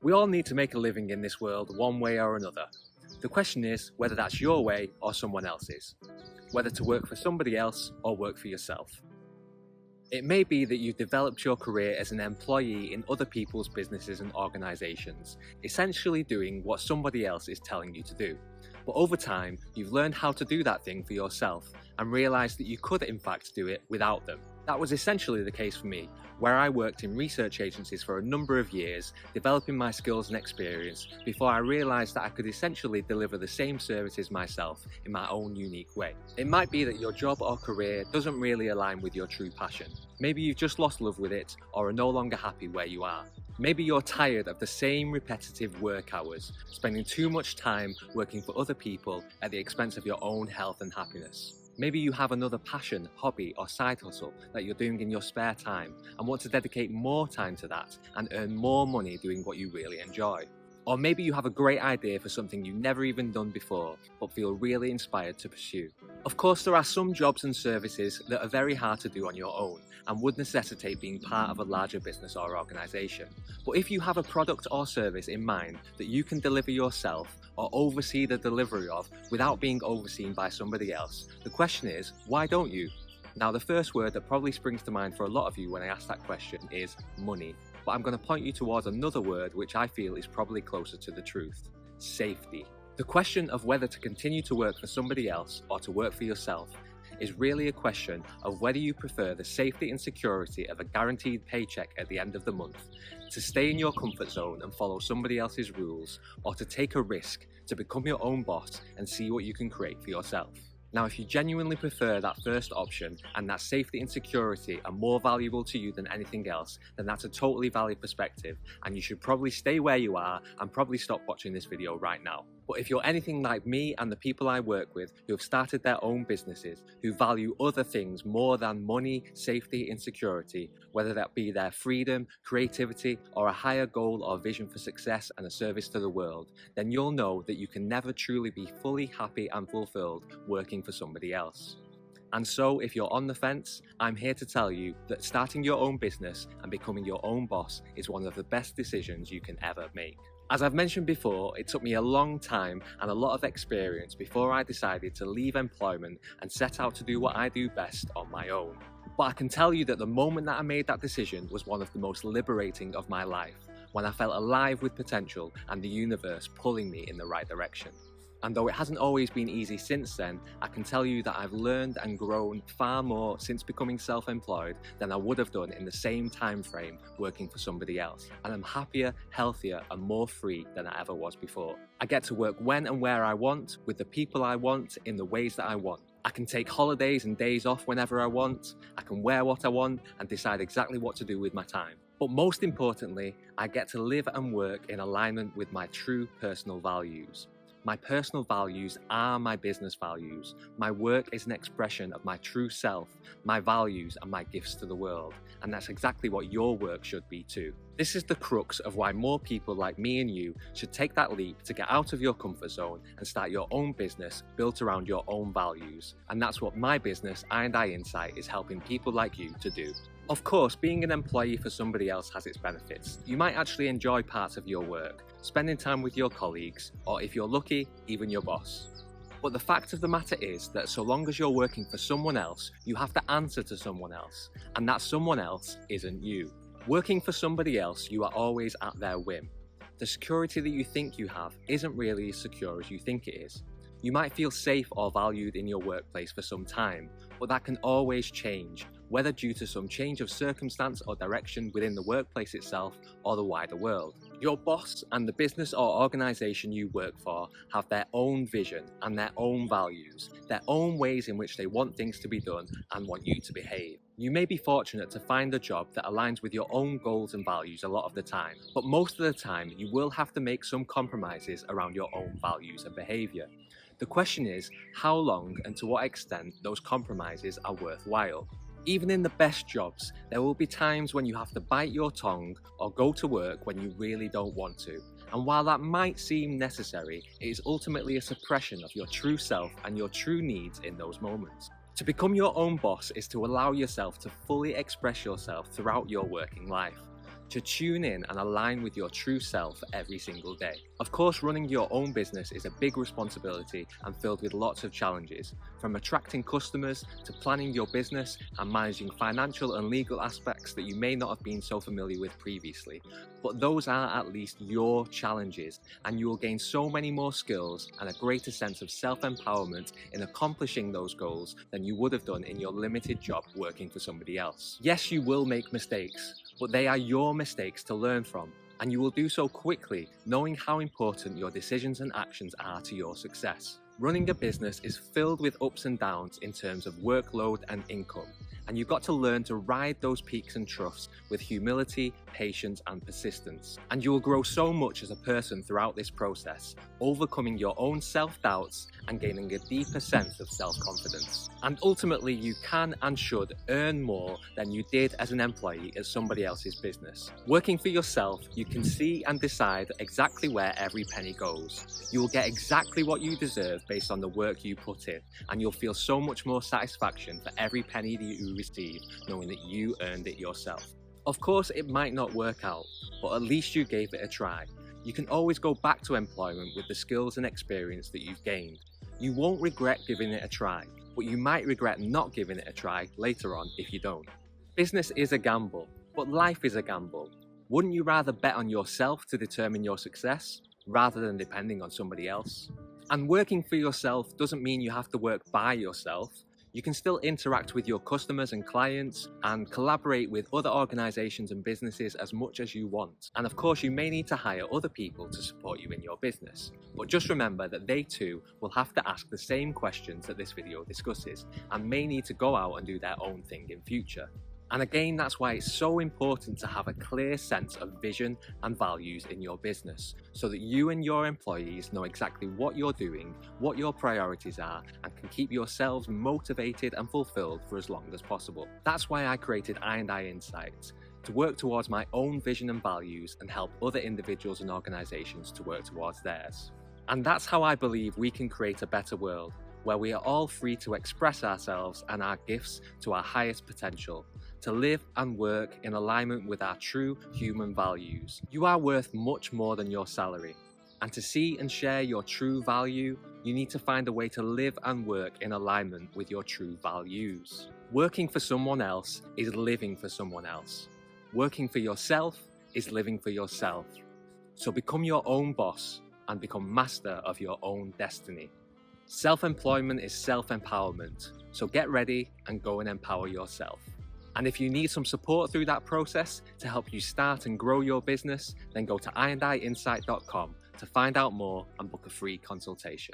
We all need to make a living in this world one way or another. The question is whether that's your way or someone else's, whether to work for somebody else or work for yourself. It may be that you've developed your career as an employee in other people's businesses and organisations, essentially doing what somebody else is telling you to do. But over time, you've learned how to do that thing for yourself and realised that you could in fact do it without them. That was essentially the case for me, where I worked in research agencies for a number of years, developing my skills and experience before I realised that I could essentially deliver the same services myself in my own unique way. It might be that your job or career doesn't really align with your true passion. Maybe you've just lost love with it or are no longer happy where you are. Maybe you're tired of the same repetitive work hours, spending too much time working for other people at the expense of your own health and happiness. Maybe you have another passion, hobby or side hustle that you're doing in your spare time and want to dedicate more time to that and earn more money doing what you really enjoy. Or maybe you have a great idea for something you've never even done before but feel really inspired to pursue. Of course, there are some jobs and services that are very hard to do on your own and would necessitate being part of a larger business or organisation. But if you have a product or service in mind that you can deliver yourself or oversee the delivery of without being overseen by somebody else, the question is, why don't you? Now, the first word that probably springs to mind for a lot of you when I ask that question is money. But I'm going to point you towards another word which I feel is probably closer to the truth: safety. The question of whether to continue to work for somebody else or to work for yourself is really a question of whether you prefer the safety and security of a guaranteed paycheck at the end of the month, to stay in your comfort zone and follow somebody else's rules, or to take a risk to become your own boss and see what you can create for yourself. Now, if you genuinely prefer that first option and that safety and security are more valuable to you than anything else, then that's a totally valid perspective and you should probably stay where you are and probably stop watching this video right now. But if you're anything like me and the people I work with who have started their own businesses, who value other things more than money, safety and security, whether that be their freedom, creativity or a higher goal or vision for success and a service to the world, then you'll know that you can never truly be fully happy and fulfilled working for somebody else. And so, if you're on the fence, I'm here to tell you that starting your own business and becoming your own boss is one of the best decisions you can ever make. As I've mentioned before, it took me a long time and a lot of experience before I decided to leave employment and set out to do what I do best on my own. But I can tell you that the moment that I made that decision was one of the most liberating of my life, when I felt alive with potential and the universe pulling me in the right direction. And though it hasn't always been easy since then, I can tell you that I've learned and grown far more since becoming self-employed than I would have done in the same time frame working for somebody else. And I'm happier, healthier and more free than I ever was before. I get to work when and where I want, with the people I want, in the ways that I want. I can take holidays and days off whenever I want, I can wear what I want and decide exactly what to do with my time. But most importantly, I get to live and work in alignment with my true personal values. My personal values are my business values. My work is an expression of my true self, my values and my gifts to the world. And that's exactly what your work should be too. This is the crux of why more people like me and you should take that leap to get out of your comfort zone and start your own business built around your own values. And that's what my business, I&I Insight, is helping people like you to do. Of course, being an employee for somebody else has its benefits. You might actually enjoy parts of your work, spending time with your colleagues, or if you're lucky, even your boss. But the fact of the matter is that so long as you're working for someone else, you have to answer to someone else, and that someone else isn't you. Working for somebody else, you are always at their whim. The security that you think you have isn't really as secure as you think it is. You might feel safe or valued in your workplace for some time, but that can always change, whether due to some change of circumstance or direction within the workplace itself or the wider world. Your boss and the business or organisation you work for have their own vision and their own values, their own ways in which they want things to be done and want you to behave. You may be fortunate to find a job that aligns with your own goals and values a lot of the time, but most of the time you will have to make some compromises around your own values and behaviour. The question is how long and to what extent those compromises are worthwhile. Even in the best jobs, there will be times when you have to bite your tongue or go to work when you really don't want to. And while that might seem necessary, it is ultimately a suppression of your true self and your true needs in those moments. To become your own boss is to allow yourself to fully express yourself throughout your working life. to tune in and align with your true self every single day. Of course, running your own business is a big responsibility and filled with lots of challenges, from attracting customers to planning your business and managing financial and legal aspects that you may not have been so familiar with previously. But those are at least your challenges, and you will gain so many more skills and a greater sense of self-empowerment in accomplishing those goals than you would have done in your limited job working for somebody else. Yes, you will make mistakes, but they are your mistakes to learn from, and you will do so quickly, knowing how important your decisions and actions are to your success. Running a business is filled with ups and downs in terms of workload and income, and you've got to learn to ride those peaks and troughs with humility, patience, and persistence. And you will grow so much as a person throughout this process, overcoming your own self-doubts and gaining a deeper sense of self-confidence. And ultimately, you can and should earn more than you did as an employee at somebody else's business. Working for yourself, you can see and decide exactly where every penny goes. You will get exactly what you deserve based on the work you put in, and you'll feel so much more satisfaction for every penny that you receive, knowing that you earned it yourself. Of course, it might not work out, but at least you gave it a try. You can always go back to employment with the skills and experience that you've gained. You won't regret giving it a try, but you might regret not giving it a try later on if you don't. Business is a gamble, but life is a gamble. Wouldn't you rather bet on yourself to determine your success, rather than depending on somebody else? And working for yourself doesn't mean you have to work by yourself. You can still interact with your customers and clients and collaborate with other organizations and businesses as much as you want. And of course, you may need to hire other people to support you in your business. But just remember that they too will have to ask the same questions that this video discusses and may need to go out and do their own thing in future. And again, that's why it's so important to have a clear sense of vision and values in your business, so that you and your employees know exactly what you're doing, what your priorities are, and can keep yourselves motivated and fulfilled for as long as possible. That's why I created I&I Insights, to work towards my own vision and values and help other individuals and organizations to work towards theirs. And that's how I believe we can create a better world, where we are all free to express ourselves and our gifts to our highest potential, to live and work in alignment with our true human values. You are worth much more than your salary, and to see and share your true value, you need to find a way to live and work in alignment with your true values. Working for someone else is living for someone else. Working for yourself is living for yourself. So become your own boss and become master of your own destiny. Self-employment is self-empowerment, so get ready and go and empower yourself. And if you need some support through that process to help you start and grow your business, then go to iandiinsight.com to find out more and book a free consultation.